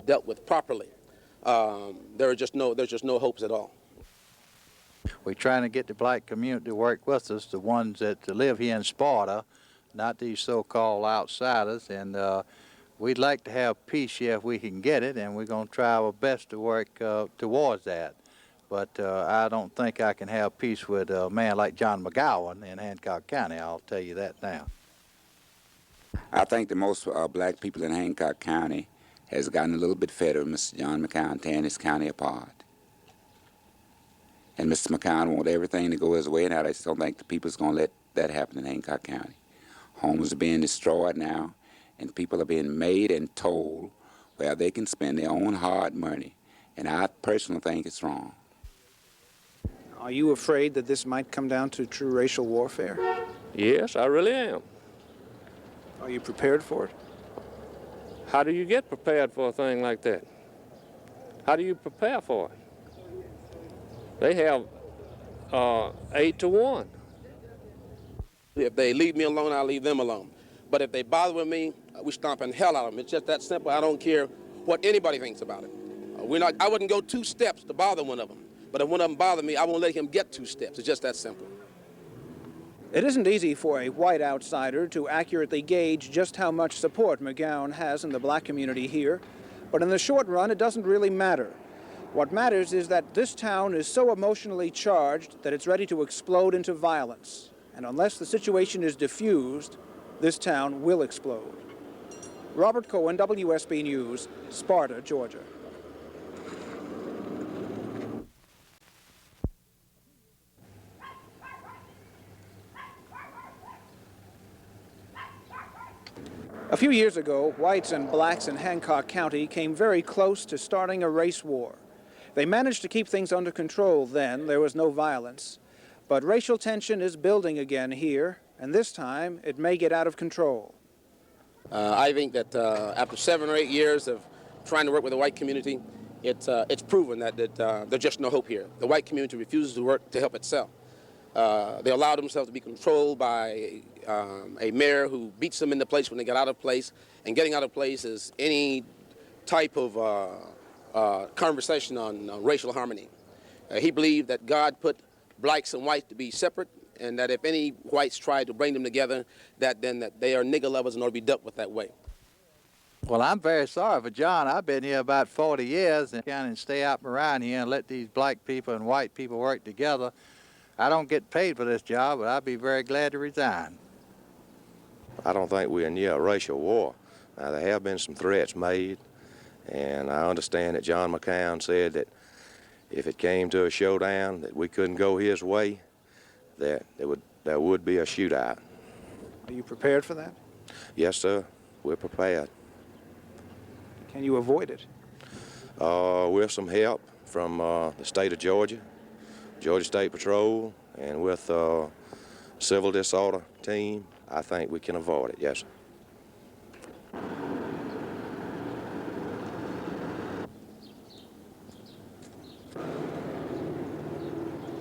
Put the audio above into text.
dealt with properly, there's just no hopes at all. We're trying to get the black community to work with us, the ones that live here in Sparta, not these so-called outsiders, and we'd like to have peace here if we can get it, and we're going to try our best to work towards that. But I don't think I can have peace with a man like John McCown in Hancock County, I'll tell you that now. I think the most black people in Hancock County has gotten a little bit fed of Mr. John McCown tearing this county apart. And Mr. McCown wants everything to go his way, and I just don't think the people's going to let that happen in Hancock County. Homes are being destroyed now, and people are being made and told where they can spend their own hard money, and I personally think it's wrong. Are you afraid that this might come down to true racial warfare? Yes, I really am. Are you prepared for it? How do you get prepared for a thing like that? How do you prepare for it? They have 8-1. If they leave me alone, I'll leave them alone. But if they bother with me, we stomping hell out of them. It's just that simple. I don't care what anybody thinks about it. I wouldn't go 2 steps to bother one of them. But if one of them bothers me, I won't let him get 2 steps. It's just that simple. It isn't easy for a white outsider to accurately gauge just how much support McCown has in the black community here. But in the short run, it doesn't really matter. What matters is that this town is so emotionally charged that it's ready to explode into violence. And unless the situation is diffused, this town will explode. Robert Cohen, WSB News, Sparta, Georgia. A few years ago, whites and blacks in Hancock County came very close to starting a race war. They managed to keep things under control then. There was no violence. But racial tension is building again here, and this time it may get out of control. I think that after 7 or 8 years of trying to work with the white community, it's proven that there's just no hope here. The white community refuses to work to help itself. They allow themselves to be controlled by a mayor who beats them into place when they get out of place, and getting out of place is any type of conversation on racial harmony. He believed that God put blacks and whites to be separate, and that if any whites try to bring them together, that they are nigger lovers and ought to be dealt with that way. Well, I'm very sorry for John. I've been here about 40 years and can't stay up around here and let these black people and white people work together. I don't get paid for this job, but I'd be very glad to resign. I don't think we're near a racial war. Now, there have been some threats made, and I understand that John McCown said that if it came to a showdown that we couldn't go his way, that there would be a shootout. Are you prepared for that? Yes, sir. We're prepared. Can you avoid it? With some help from the state of Georgia, Georgia State Patrol, and with Civil Disorder team, I think we can avoid it, yes, sir.